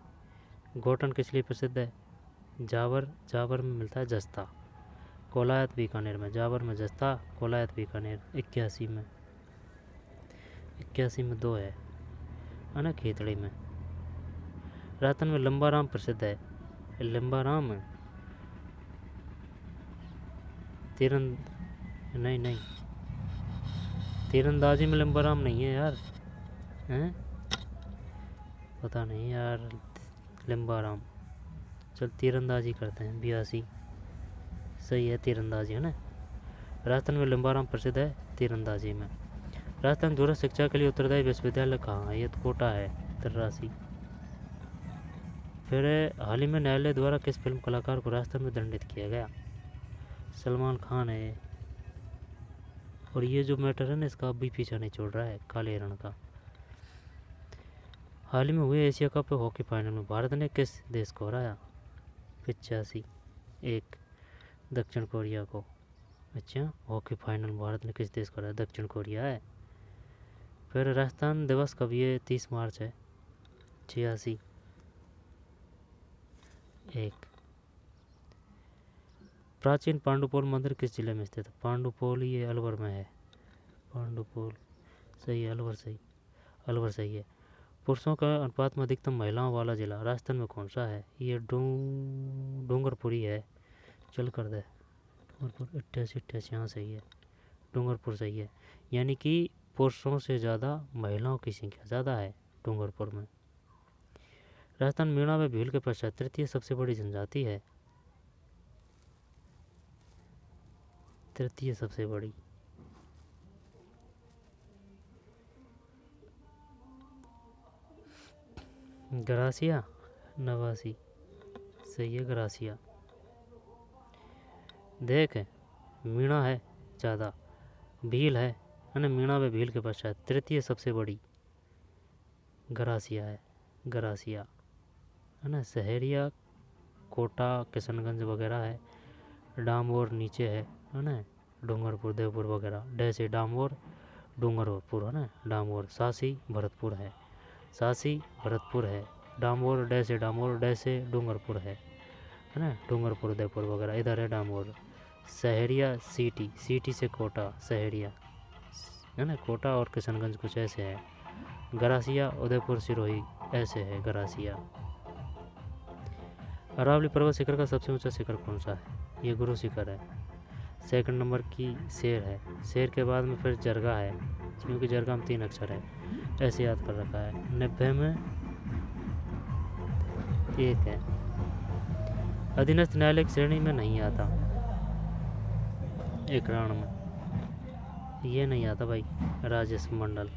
गोटन किस लिए प्रसिद्ध है? जावर, जावर में मिलता है जस्ता। कोलायत बीकानेर में, जावर में जस्ता, कोलायत बीकानेर। 81 में 2 है ना, खेतड़ी में। राजस्थान में लंबाराम प्रसिद्ध है। लंबाराम नहीं, तीरंदाजी में लंबाराम नहीं है यार, हैं? पता नहीं यार, लंबाराम। चल तीरंदाजी करते हैं, 82 सही है, तीरंदाजी है ना। राजस्थान में लंबाराम प्रसिद्ध है तीरंदाजी में। राजस्थान दूर शिक्षा के लिए उत्तरदायी विश्वविद्यालय कहाँ है? ये तो कोटा है, 83। फिर हाल ही में न्यायालय द्वारा किस फिल्म कलाकार को राजस्थान में दंडित किया गया? सलमान खान है। और ये जो मैटर है ना, इसका अब भी पीछा नहीं छोड़ रहा है, काले हिरण का। हाल ही में हुए एशिया कप हॉकी फाइनल में भारत ने किस देश को हराया? 85-1 दक्षिण कोरिया को। अच्छा, हॉकी फाइनल भारत ने किस देश को हराया? दक्षिण कोरिया है। फिर राजस्थान दिवस कब? ये 30 मार्च है। 86-1। प्राचीन पांडुपोल मंदिर किस जिले में स्थित है? पांडुपोल ये अलवर में है। पांडुपोल सही है, अलवर सही, अलवर सही है। पुरुषों का अनुपात में अधिकतम महिलाओं वाला जिला राजस्थान में कौन सा है? ये डूंगरपुरी है। चल कर दे, डूंगरपुर। 88 यहाँ सही है, डूंगरपुर सही है। यानी कि पुरुषों से ज़्यादा महिलाओं की संख्या ज़्यादा है डूंगरपुर में। राजस्थान मीणा व भील के पश्चात तृतीय सबसे बड़ी जनजाति है। तृतीय सबसे बड़ी, गरासिया, नवासी सही है, गरासिया। देख, मीणा है ज़्यादा, भील है ना। मीणा व भील के पश्चात तृतीय सबसे बड़ी गरासिया है, गरासिया है ना। सहरिया, कोटा, किशनगंज वगैरह है। डामोर नीचे है ना। डूंगरपुर, देवपुर वगैरह। डैसे डामोर, डूंगरपुर है ना। डामोर, सासी, भरतपुर है। सासी, भरतपुर है। डामोर, डैसे डामोर, डैसे डूंगरपुर है ना। डूंगरपुर, देवपुर वगैरह इधर है डामोर। सहरिया, सीटी, सीटी से कोटा, सहरिया है ना। कोटा और किशनगंज कुछ ऐसे है। गरासिया, उदयपुर, सिरोही ऐसे है गरासिया। अरावली पर्वत शिखर का सबसे ऊंचा शिखर कौन सा है? ये गुरु शिखर है। सेकंड नंबर की शेर है। शेर के बाद में फिर जरगा है, क्योंकि जरगा में 3 अक्षर है, ऐसे याद कर रखा है। 90 में 1 है। अधीनस्थ न्यायालय की श्रेणी में नहीं आता। एकराण में ये नहीं आता भाई, राजस्व मंडल।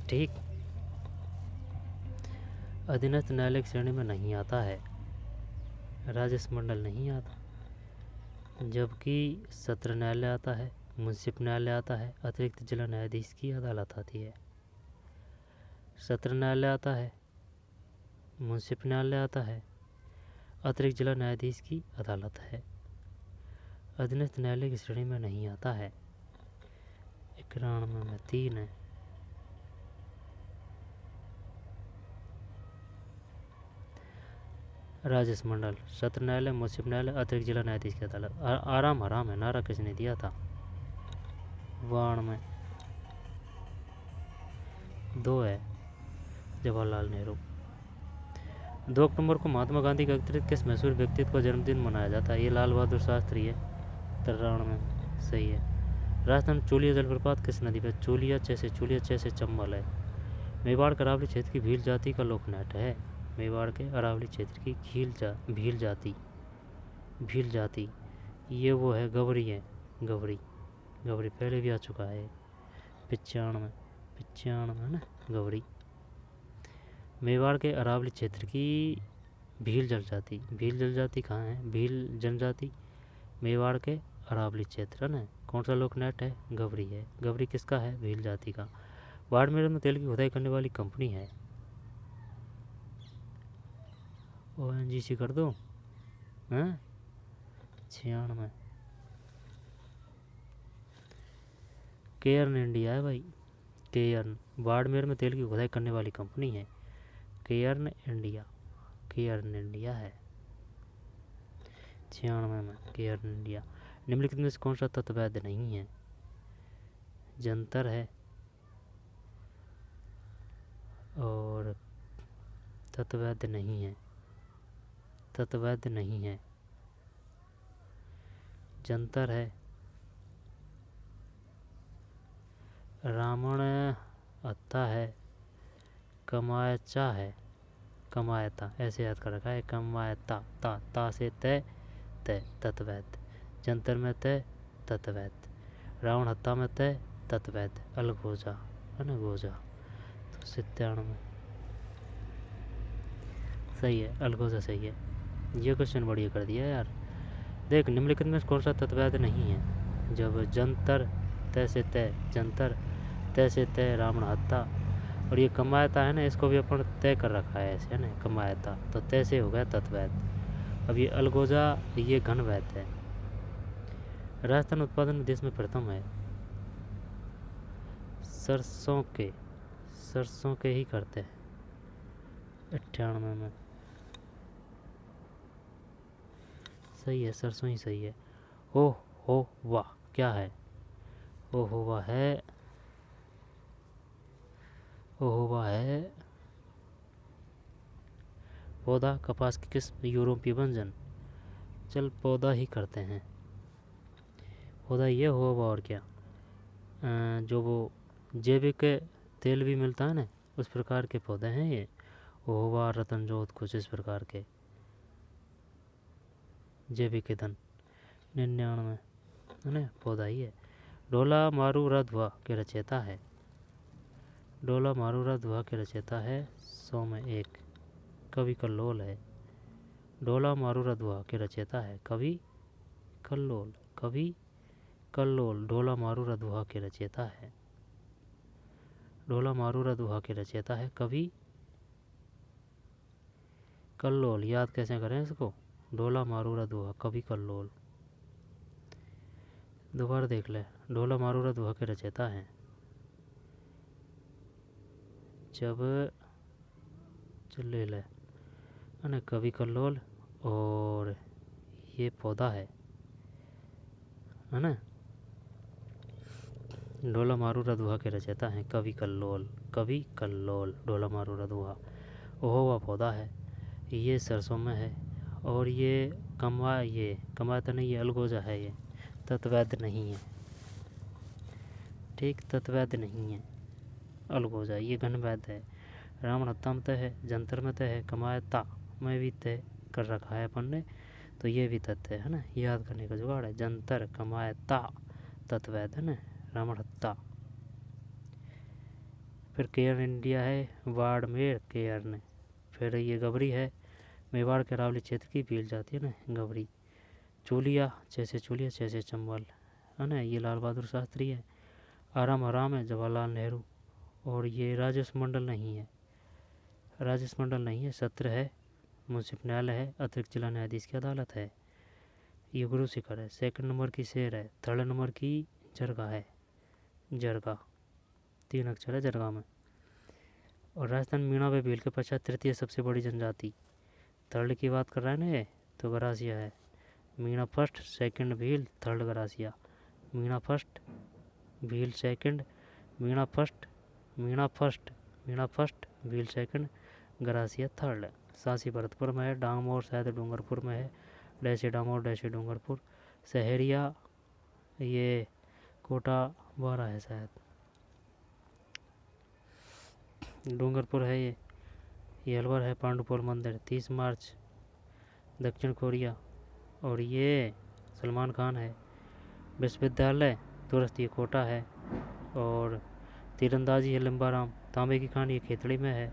ठीक, अधीनस्थ न्यायालय की श्रेणी में नहीं आता है, राजस्व मंडल नहीं आता। जबकि सत्र न्यायालय आता है, मुंसिफ न्यायालय आता है, अतिरिक्त जिला न्यायाधीश की अदालत आती है। सत्र न्यायालय आता है, मुंसिफ न्यायालय आता है, अतिरिक्त जिला न्यायाधीश की अदालत है। अधीनस्थ न्यायालय की श्रेणी में नहीं आता है। 91 में 3 है। राजस्व मंडल, सत्र न्यायालय, मुंसिफ न्यायालय, अतिरिक्त जिला न्यायाधीश की अदालत। आराम हराम है नारा किसने दिया था? 92 में 2 है, जवाहरलाल नेहरू। 2 अक्टूबर को महात्मा गांधी के अतिरिक्त किस मशहूर व्यक्तित्व का जन्मदिन मनाया जाता है? ये लाल बहादुर शास्त्री है। 93 में सही है। राजस्थान चोलिया जलप्रपात किस नदी पर? चोलिया जैसे चंबल है। मेवाड़ के अरावली क्षेत्र की भील जाति का लोकनाट्य है। मेवाड़ के अरावली क्षेत्र की भील जाति ये वो है, गवरी है, गवरी पहले भी आ चुका है। 95 है ना, गवरी। मेवाड़ के अरावली क्षेत्र की भील जनजाति कहाँ है? भील जनजाति मेवाड़ के अरावली क्षेत्र है ना। कौन सा लोकनाट्य है? गवरी है। गवरी किसका है? भील जाति का। बाड़मेर में तेल की खुदाई करने वाली कंपनी है। ONGC कर दो हैं। 96 केयर्न इंडिया है भाई। केयर्न बाड़मेर में तेल की खुदाई करने वाली कंपनी है केयर्न इंडिया। केयर्न इंडिया है 96 में केयर्न इंडिया। निम्नलिखित में से कौन सा तत्व वैध नहीं है? जंतर है और तत्व वैध नहीं है। तत्व वैध नहीं है। जंतर है, रावण हत्ता है, कमायचा है। कमायता ऐसे याद कर रखा है। कमायता ता से तय तय तत्वैध। जंतर में तय तत्वैध। रावण हत्ता में तय तत्वैध। अलगोजा है ना गोजा। तो 97 सही है। अलगोजा सही है। ये क्वेश्चन बढ़िया कर दिया यार। देख निम्नलिखित में कौन सा तत्वैध नहीं है? जब जंतर तय से तय जंतर, तय से तय रावण हत्ता, और ये कमायता है ना, इसको भी अपन तय कर रखा है ऐसे है ना कमायता, तो तय से हो गया तत्वैध। अब ये अलगोजा ये घन वैध है। राजस्थान उत्पादन में देश में प्रथम है। सरसों के ही करते हैं 98 में। सही है, सरसों ही सही है। हो वाह क्या है? ओ हो वाह है। ओ हो वाह है पौधा, कपास की किस्म, यूरोपीय व्यंजन। चल पौधा ही करते हैं। पौधा ये हो वाह और क्या? जो वो जैविक तेल भी मिलता है ना, उस प्रकार के पौधे हैं ये। ओहवा रतन जोत कुछ इस प्रकार के जैविक ईंधन। 99 है ना पौधा ही है। डोला मारू रधवा के रचयिता है। डोला मारू रधवा के रचयिता है 100 में 1 कवि कल्लोल है। डोला मारू रधवा के रचयिता है कवि कल्लोल। कवि कल्लोल डोला मारू रधवा के रचयिता है। डोला मारू रधवा के रचयिता है कवि कल्लोल। याद कैसे करें इसको? डोला मारू रधवा कवि कल्लोल। दोबारा देख ले। डोला मारू रधवा के रचयिता है। जब चल ले है कवि कल्लोल, और ये पौधा है ना। डोला मारू रधवा के रचयिता है कवि कल्लोल। कवि कल्लोल डोला मारू रधवा। ओहवा पौधा है, ये सरसों में है, और ये कमाता नहीं, ये अलगोजा है। ये तत्वैध नहीं है। ठीक तत्वैध नहीं है अलगोजा, ये घनवैध है। रावण हत्ता में तय है, जंतर में तय है, कमायता में भी तय कर रखा है अपन ने, तो ये भी तथ्य है ना। याद करने का जुगाड़ है। जंतर कमायता तत्वैध है ना। रावण हत्ता। फिर केयर्न इंडिया है बाड़मेर केयर्न। फिर ये गबरी है मेवाड़ के अरावली क्षेत्र की भील जाती है ना गबरी। चूलिया जैसे चंबल है ना, ये लाल बहादुर शास्त्री है। आराम है जवाहरलाल नेहरू। और ये राजस्व मंडल नहीं है। राजस्व मंडल नहीं है, सत्र है, मुंसिफ न्यायालय है, अतिरिक्त जिला न्यायाधीश की अदालत है। ये गुरु शिखर है। सेकंड नंबर की शेर है। थर्ड नंबर की जरगा है। जरगा 3 अक्षर है जरगा में। और राजस्थान मीणा व भील के पश्चात तृतीय सबसे बड़ी जनजाति। थर्ड की बात कर रहा है ना ये, तो गरासिया है। Meena first, second Bhil, third Garasia. Meena first, Bhil second, Meena first, Bhil second, Garasia third. Sasi Bharatpur में है। डांगमोर शायद डूंगरपुर में है। डैसे डांगमोर डैसे डूंगरपुर। सहरिया ये कोटा बारा है शायद, डूंगरपुर है ये अलवर है। पांडुपोल मंदिर 30 मार्च दक्षिण कोरिया। और ये सलमान खान है। विश्वविद्यालय तुरस्त ये कोटा है। और तीरंदाजी है लिम्बाराम। तांबे की खान ये खेतड़ी में है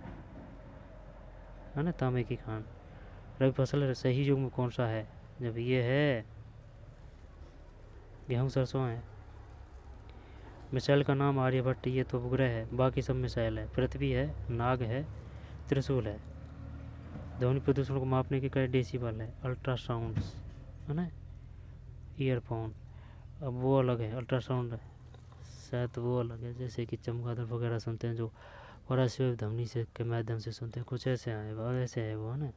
ना तांबे की खान। रबी फसल सही युग में कौन सा है? जब ये है गेहूँ सरसों है। मिसाइल का नाम आर्यभट्ट, ये तो उपग्रह है, बाकी सब मिसाइल है। पृथ्वी है, नाग है, त्रिशूल है। ध्वनि प्रदूषण को मापने के कई डेसिबल है। अल्ट्रासाउंड्स है ना, ईयरफोन, अब वो अलग है, अल्ट्रासाउंड शायद वो अलग है, जैसे कि चमगादड़ वगैरह सुनते हैं जो पराश्रय ध्वनि से के माध्यम से सुनते हैं, कुछ ऐसे आए वो, ऐसे है वो है ना।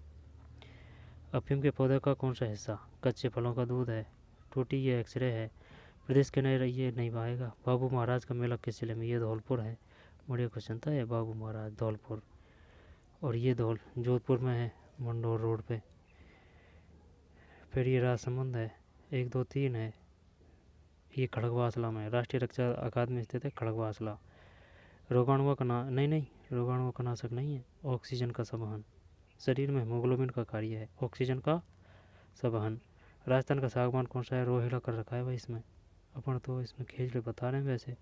अफीम के पौधे का कौन सा हिस्सा कच्चे फलों का दूध है? टूटी, ये एक्सरे है। प्रदेश के नए ये नहीं पाएगा। बाबू महाराज का मेला किस जिले में? ये धौलपुर है। बढ़िया क्वेश्चन था ये, बाबू महाराज धौलपुर, और ये जोधपुर में है, मंडोर रोड पे। फिर ये राजसमंद है, 1 2 3 है, ये खड़गवासला में। राष्ट्रीय रक्षा अकादमी स्थित है खड़गवासला। रोगाणुओं का ना नहीं नहीं रोगाणुओं का नाशक नहीं है। ऑक्सीजन का संवहन, शरीर में हीमोग्लोबिन का कार्य है, ऑक्सीजन का संवहन। राजस्थान का सागवान कौन सा है? रोहिड़ा कर रखा है भाई इसमें, अपन तो इसमें खेजड़े बता रहे हैं। वैसे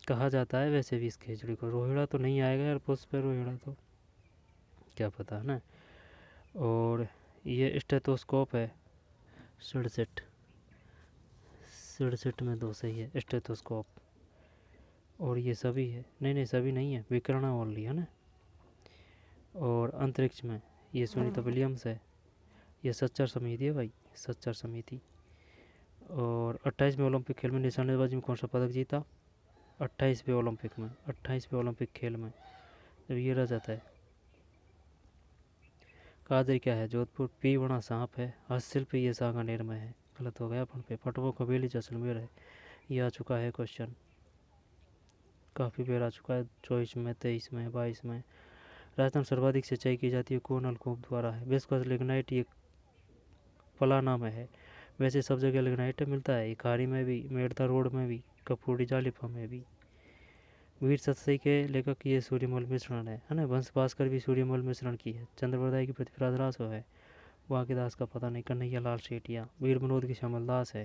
कहा जाता है वैसे भी इस खेजड़ी को, रोहिड़ा तो नहीं आएगा यार, पुष्प पे रोहिड़ा तो क्या पता है ना। और ये स्टेथोस्कोप है, 67, 67 में 2 सही है स्टेथोस्कोप। और ये सभी है, नहीं नहीं सभी नहीं है, विकर्ण ओनली है ना। और अंतरिक्ष में ये सुनीता विलियम्स है, ये सच्चर समिति है भाई, सच्चर समिति। और 28वें ओलंपिक खेल में निशानेबाजी में कौन सा पदक जीता? 28वें ओलंपिक में, 28वें ओलंपिक खेल में जब ये रह जाता है। कादरी क्या है? जोधपुर। पी बड़ा सांप है। हस्तशिल्प ये सांगानेर में है, गलत हो गया अपन पे। पटवो कबीली जैसलमेर है। ये आ चुका है क्वेश्चन, काफ़ी बार आ चुका है, 24 में, 23 में, 22 में। राजस्थान सर्वाधिक सिंचाई की जाती है कौन नलकूप द्वारा है? विस्कस लिग्नाइट, ये पलाना में है। वैसे सब जगह लिग्नाइट मिलता है, खारी में भी, मेड़ता रोड में भी, कपूरी जालिफा में भी। वीर सतसई के लेखक ये सूर्यमल मिश्रण है ना। वंश भास्कर भी सूर्यमल मिश्रण की है। चंद्रप्रदाय की पृथ्वीराज रासो है। वाकीदास का पता नहीं। कन्हैया लाल सेठिया। वीर विनोद की श्यामल दास है।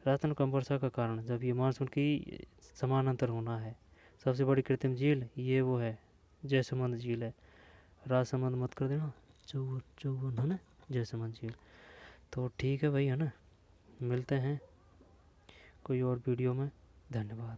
राजस्थान कम वर्षा का कारण जब ये मानसून की समानांतर होना है। सबसे बड़ी कृत्रिम झील ये वो है, जयसमंद झील है। राजसमंद मत कर देना, 54 है ना, जयसमंद झील। तो ठीक है भाई है ना, मिलते हैं कोई और वीडियो में। धन्यवाद।